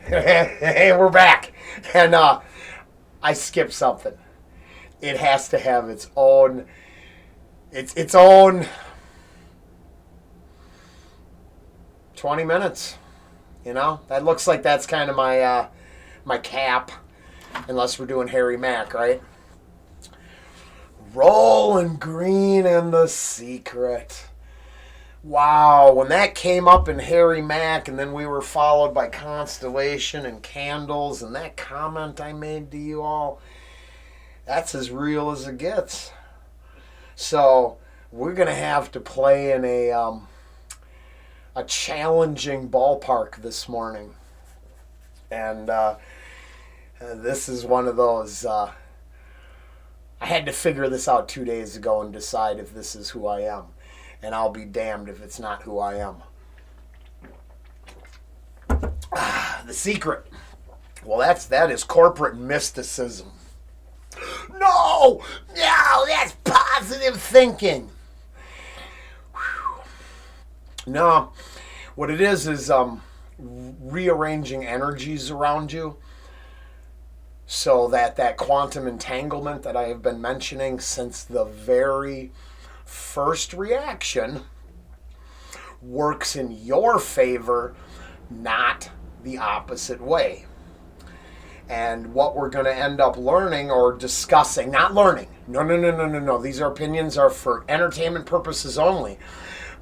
Hey, we're back. And I skipped something. It has to have its own 20 minutes. That looks like that's kind of my cap, unless we're doing Harry Mack, right? Rollen Green and the Secret. Wow, when that came up in Harry Mack, and then we were followed by Constellation and Candles, and that comment I made to you all, that's as real as it gets. So we're gonna have to play in a challenging ballpark this morning, and this is one of those. I had to figure this out 2 days ago and decide if this is who I am. And I'll be damned if it's not who I am. The Secret. Well, that is corporate mysticism. No, that's positive thinking. Whew. No, what it is rearranging energies around you, so that quantum entanglement that I have been mentioning since the very first reaction works in your favor, not the opposite way. And what we're going to end up learning or discussing, not learning, no, these opinions are for entertainment purposes only,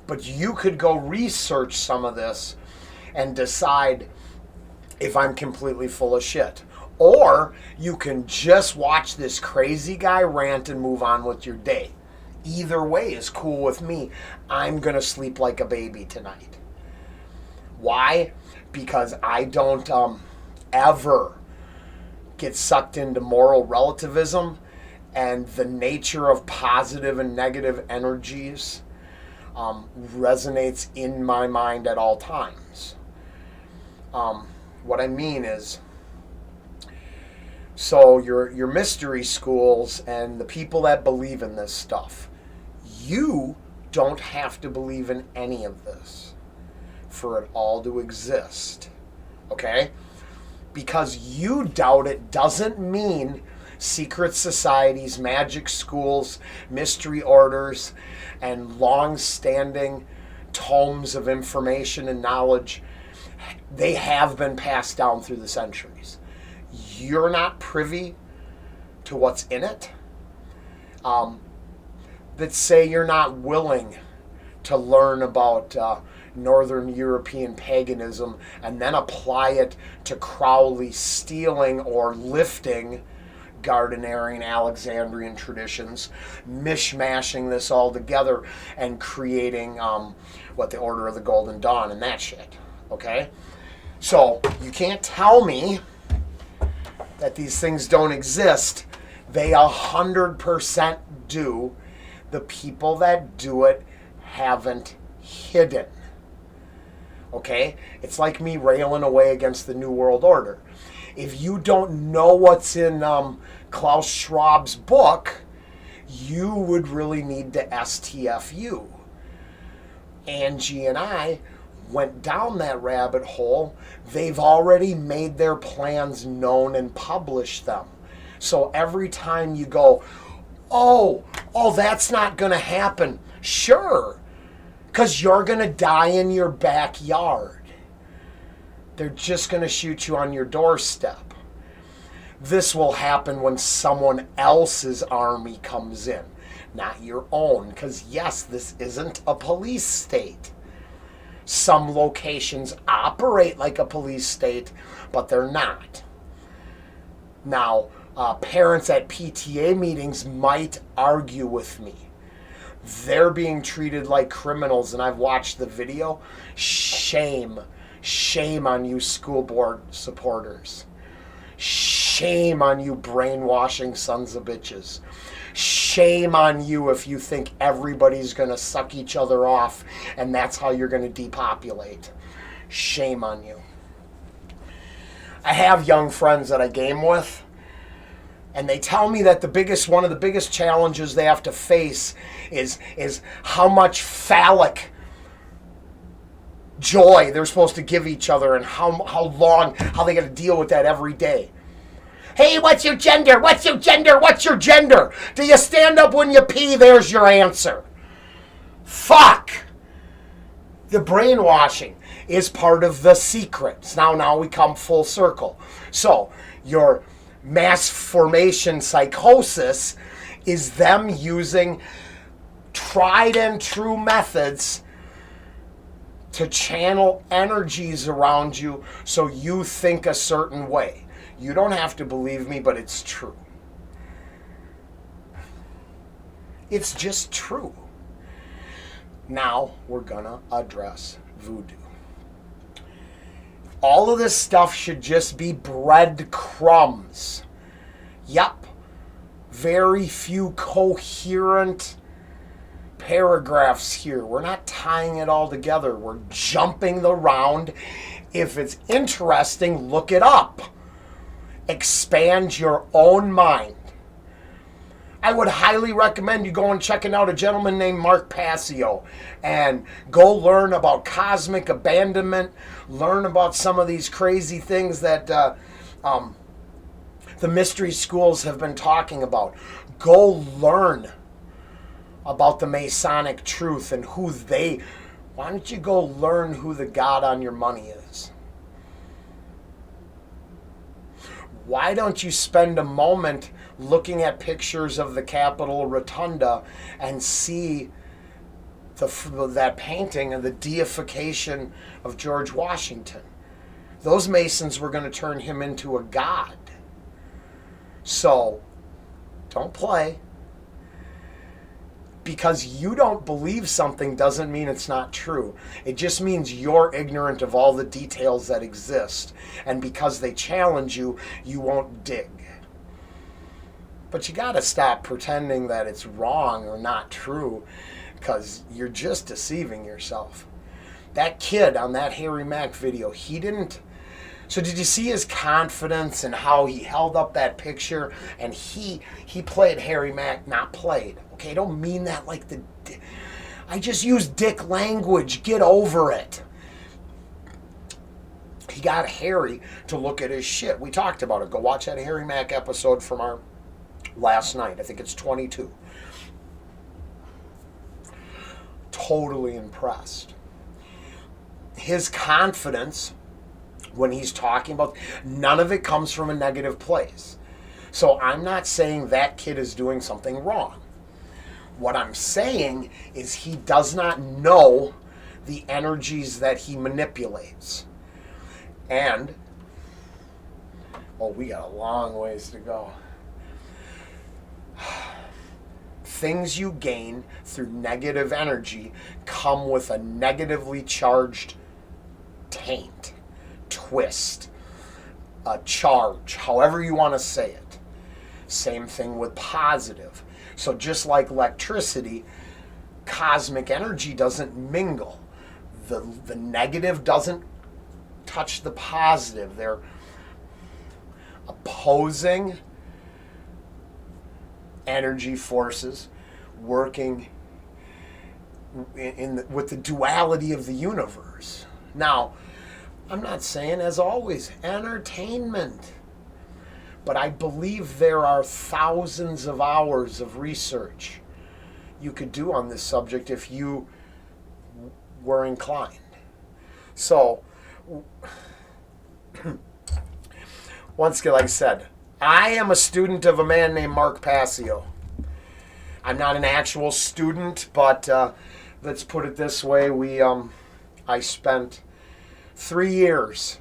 but you could go research some of this and decide if I'm completely full of shit. Or you can just watch this crazy guy rant and move on with your day. Either way is cool with me. I'm going to sleep like a baby tonight. Why? Because I don't ever get sucked into moral relativism, and the nature of positive and negative energies resonates in my mind at all times. What I mean is, so your mystery schools and the people that believe in this stuff, you don't have to believe in any of this for it all to exist, okay? Because you doubt it doesn't mean secret societies, magic schools, mystery orders, and long-standing tomes of information and knowledge, they have been passed down through the centuries. You're not privy to what's in it. That say you're not willing to learn about Northern European paganism and then apply it to Crowley stealing or lifting Gardnerian Alexandrian traditions, mishmashing this all together and creating the Order of the Golden Dawn and that shit. Okay? So you can't tell me that these things don't exist. They 100% do. The people that do it haven't hidden. Okay? It's like me railing away against the New World Order. If you don't know what's in Klaus Schwab's book, you would really need to STFU. Angie and I went down that rabbit hole. They've already made their plans known and published them. So every time you go, oh, that's not going to happen. Sure, because you're going to die in your backyard. They're just going to shoot you on your doorstep. This will happen when someone else's army comes in, not your own, because yes, this isn't a police state. Some locations operate like a police state, but they're not. Now, parents at PTA meetings might argue with me. They're being treated like criminals, and I've watched the video. Shame on you school board supporters. Shame on you brainwashing sons of bitches. Shame on you if you think everybody's going to suck each other off and that's how you're going to depopulate. Shame on you. I have young friends that I game with, and they tell me that one of the biggest challenges they have to face is how much phallic joy they're supposed to give each other, and how they got to deal with that every day. Hey, what's your gender? What's your gender? What's your gender? Do you stand up when you pee? There's your answer. Fuck. The brainwashing is part of the secret. Now we come full circle. So your mass formation psychosis is them using tried and true methods to channel energies around you so you think a certain way. You don't have to believe me, but it's true. It's just true. Now we're gonna address voodoo. All of this stuff should just be breadcrumbs. Yup. Very few coherent paragraphs here. We're not tying it all together. We're jumping around. If it's interesting, look it up. Expand your own mind. I would highly recommend you going and checking out a gentleman named Mark Passio and go learn about cosmic abandonment, learn about some of these crazy things that the mystery schools have been talking about. Go learn about the Masonic truth and why don't you go learn who the God on your money is? Why don't you spend a moment looking at pictures of the Capitol Rotunda and see that painting of the deification of George Washington? Those Masons were going to turn him into a god. So, don't play. Because you don't believe something doesn't mean it's not true. It just means you're ignorant of all the details that exist. And because they challenge you, you won't dig. But you gotta stop pretending that it's wrong or not true, because you're just deceiving yourself. That kid on that Harry Mack video, he didn't... So did you see his confidence and how he held up that picture? And he played Harry Mack, not played. Okay, I don't mean that like I just use dick language. Get over it. He got Harry to look at his shit. We talked about it. Go watch that Harry Mack episode from our last night. I think it's 22. Totally impressed. His confidence when he's talking about, none of it comes from a negative place. So I'm not saying that kid is doing something wrong. What I'm saying is he does not know the energies that he manipulates. And, we got a long ways to go. Things you gain through negative energy come with a negatively charged taint, twist, a charge, however you want to say it. Same thing with positive. So just like electricity, cosmic energy doesn't mingle. The negative doesn't touch the positive. They're opposing energy forces working with the duality of the universe. Now, I'm not saying, as always, entertainment. But I believe there are thousands of hours of research you could do on this subject if you were inclined. So, once again, like I said, I am a student of a man named Mark Passio. I'm not an actual student, but let's put it this way. I spent 3 years,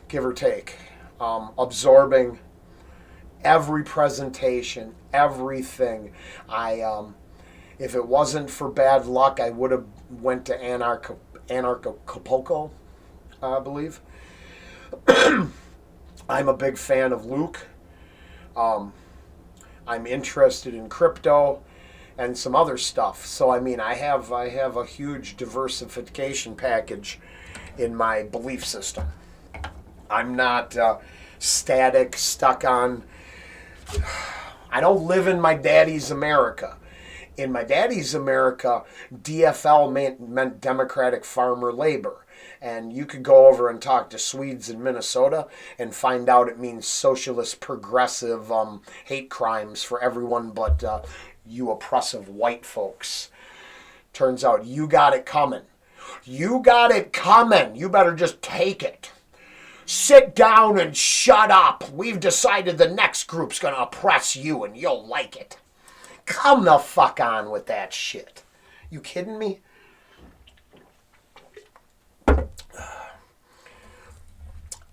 give or take, absorbing every presentation, everything. If it wasn't for bad luck, I would have went to Anarchapulco, I believe. I'm a big fan of Luke. I'm interested in crypto and some other stuff. So I have a huge diversification package in my belief system. I'm not static, stuck on... I don't live in my daddy's America. In my daddy's America, DFL meant Democratic Farmer Labor. And you could go over and talk to Swedes in Minnesota and find out it means socialist, progressive hate crimes for everyone but you oppressive white folks. Turns out you got it coming. You got it coming. You better just take it. Sit down and shut up. We've decided the next group's going to oppress you and you'll like it. Come the fuck on with that shit. You kidding me?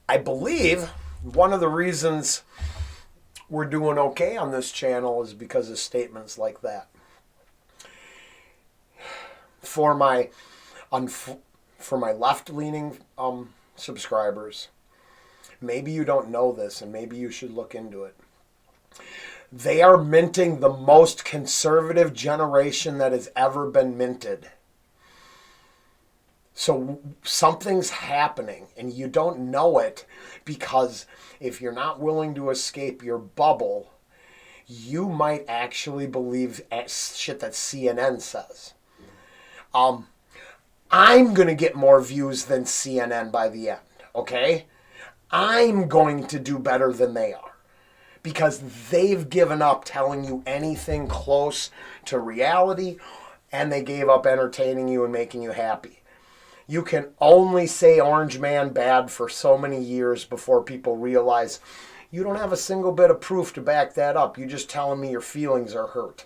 I believe one of the reasons we're doing okay on this channel is because of statements like that. For my left-leaning subscribers, maybe you don't know this and maybe you should look into it. They are minting the most conservative generation that has ever been minted. So something's happening and you don't know it because if you're not willing to escape your bubble, you might actually believe shit that CNN says. I'm going to get more views than CNN by the end, okay? I'm going to do better than they are because they've given up telling you anything close to reality and they gave up entertaining you and making you happy. You can only say Orange Man bad for so many years before people realize you don't have a single bit of proof to back that up. You're just telling me your feelings are hurt.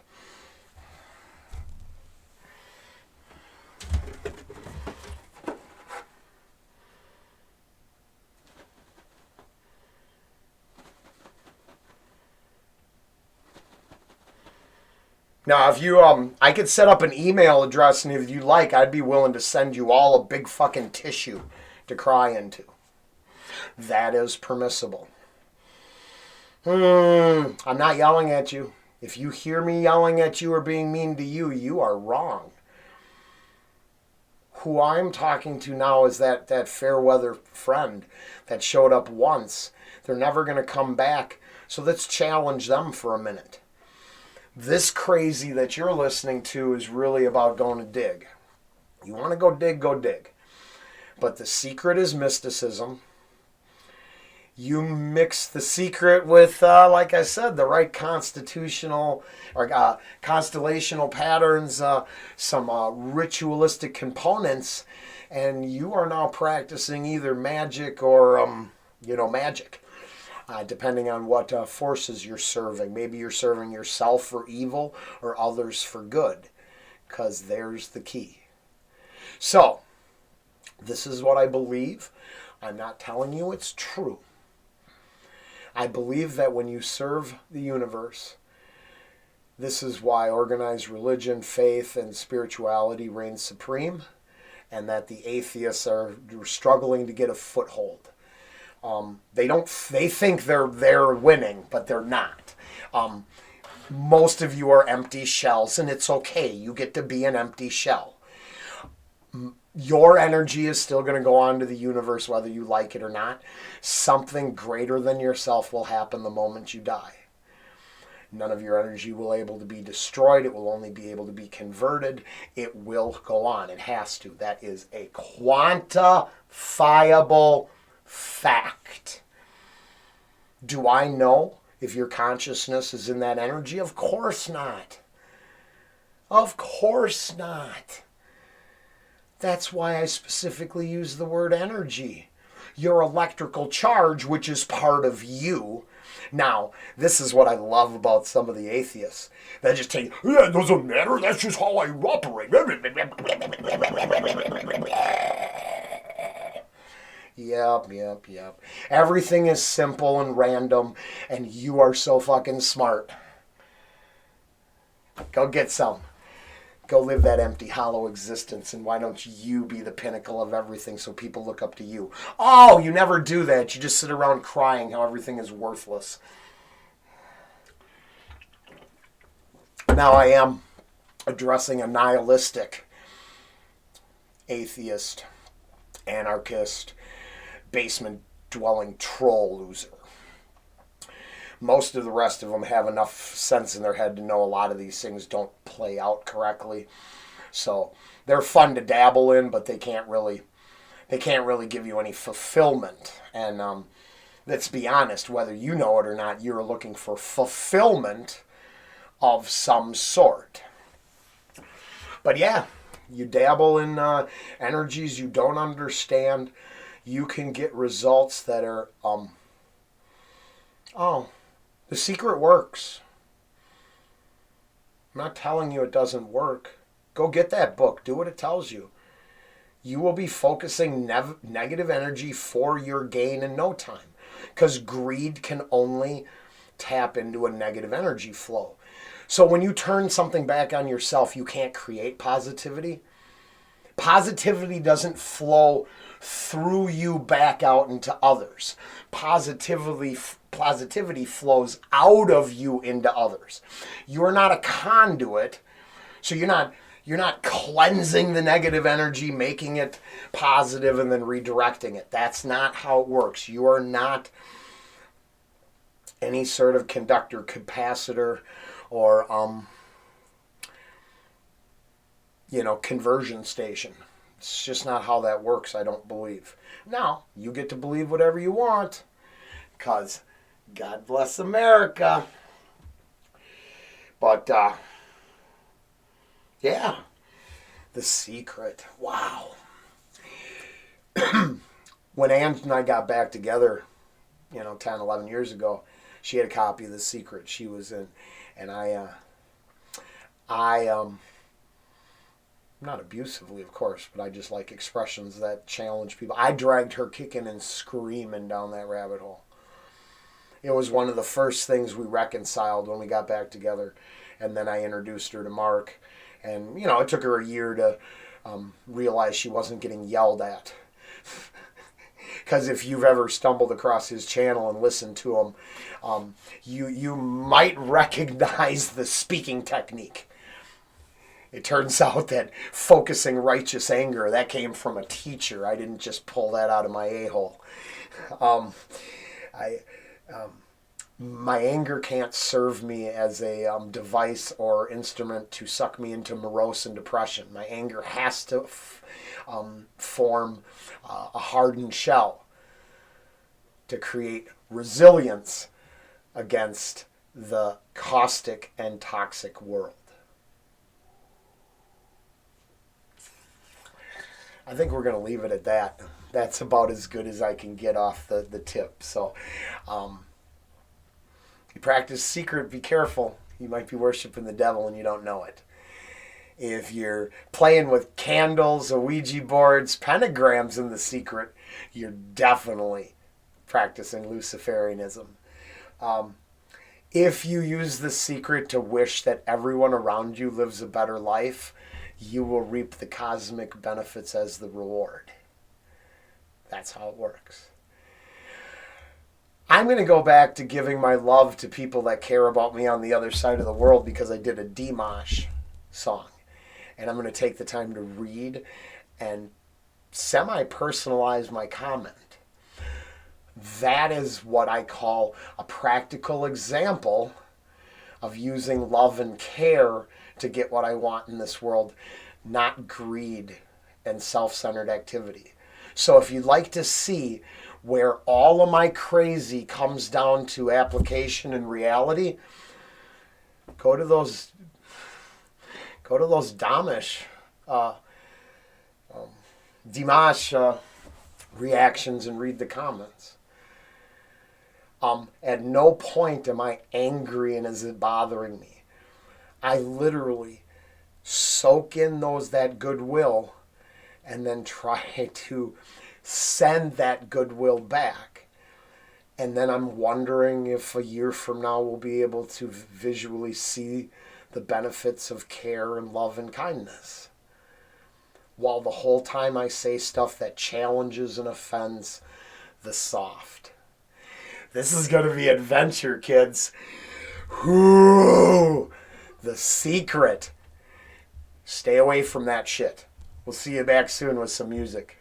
Now, if you, I could set up an email address, and if you like, I'd be willing to send you all a big fucking tissue to cry into. That is permissible. I'm not yelling at you. If you hear me yelling at you or being mean to you, you are wrong. Who I'm talking to now is that fair weather friend that showed up once. They're never going to come back. So let's challenge them for a minute. This crazy that you're listening to is really about going to dig. You want to go dig, go dig. But the secret is mysticism. You mix the secret with, like I said, the right constitutional or constellational patterns, some ritualistic components, and you are now practicing either magic or, magic. Depending on what forces you're serving. Maybe you're serving yourself for evil or others for good, because there's the key. So, this is what I believe. I'm not telling you it's true. I believe that when you serve the universe, this is why organized religion, faith, and spirituality reign supreme, and that the atheists are struggling to get a foothold. They think they're winning, but they're not. Most of you are empty shells, and it's okay. You get to be an empty shell. Your energy is still going to go on to the universe, whether you like it or not. Something greater than yourself will happen the moment you die. None of your energy will be able to be destroyed. It will only be able to be converted. It will go on. It has to. That is a quantifiable fact. Do I know if your consciousness is in that energy? Of course not. Of course not. That's why I specifically use the word energy. Your electrical charge, which is part of you. Now, this is what I love about some of the atheists. They just take, yeah, it doesn't matter, that's just how I operate. Yep. Everything is simple and random, and you are so fucking smart. Go get some. Go live that empty, hollow existence, and why don't you be the pinnacle of everything so people look up to you? Oh, you never do that. You just sit around crying how everything is worthless. Now I am addressing a nihilistic, atheist, anarchist, basement-dwelling troll loser. Most of the rest of them have enough sense in their head to know a lot of these things don't play out correctly. So they're fun to dabble in, but they can't really give you any fulfillment. And let's be honest, whether you know it or not, you're looking for fulfillment of some sort. But yeah, you dabble in energies you don't understand, you can get results that are, the secret works. I'm not telling you it doesn't work. Go get that book. Do what it tells you. You will be focusing negative energy for your gain in no time. Because greed can only tap into a negative energy flow. So when you turn something back on yourself, you can't create positivity. Positivity doesn't flow through you back out into others. Positivity flows out of you into others. You're not a conduit, so you're not cleansing the negative energy, making it positive, and then redirecting it. That's not how it works. You are not any sort of conductor, capacitor, or conversion station. It's just not how that works, I don't believe. Now, you get to believe whatever you want, because God bless America. But, yeah, The Secret. Wow. When Ann and I got back together, 10, 11 years ago, she had a copy of The Secret. She was in, and not abusively, of course, but I just like expressions that challenge people. I dragged her kicking and screaming down that rabbit hole. It was one of the first things we reconciled when we got back together, and then I introduced her to Mark, and it took her a year to realize she wasn't getting yelled at. Because if you've ever stumbled across his channel and listened to him, you might recognize the speaking technique. It turns out that focusing righteous anger, that came from a teacher. I didn't just pull that out of my a-hole. My anger can't serve me as a device or instrument to suck me into morose and depression. My anger has to form a hardened shell to create resilience against the caustic and toxic world. I think we're going to leave it at that. That's about as good as I can get off the tip. So, you practice secret, be careful. You might be worshiping the devil and you don't know it. If you're playing with candles, Ouija boards, pentagrams in The Secret, you're definitely practicing Luciferianism. If you use The Secret to wish that everyone around you lives a better life, you will reap the cosmic benefits as the reward. That's how it works. I'm going to go back to giving my love to people that care about me on the other side of the world because I did a Dimash song. And I'm going to take the time to read and semi-personalize my comment. That is what I call a practical example of using love and care to get what I want in this world, not greed and self-centered activity. So if you'd like to see where all of my crazy comes down to application and reality, go to those Dimash reactions and read the comments. At no point am I angry and is it bothering me. I literally soak in that goodwill and then try to send that goodwill back. And then I'm wondering if a year from now we'll be able to visually see the benefits of care and love and kindness. While the whole time I say stuff that challenges and offends the soft. This is going to be adventure, kids. Whoo! The Secret. Stay away from that shit. We'll see you back soon with some music.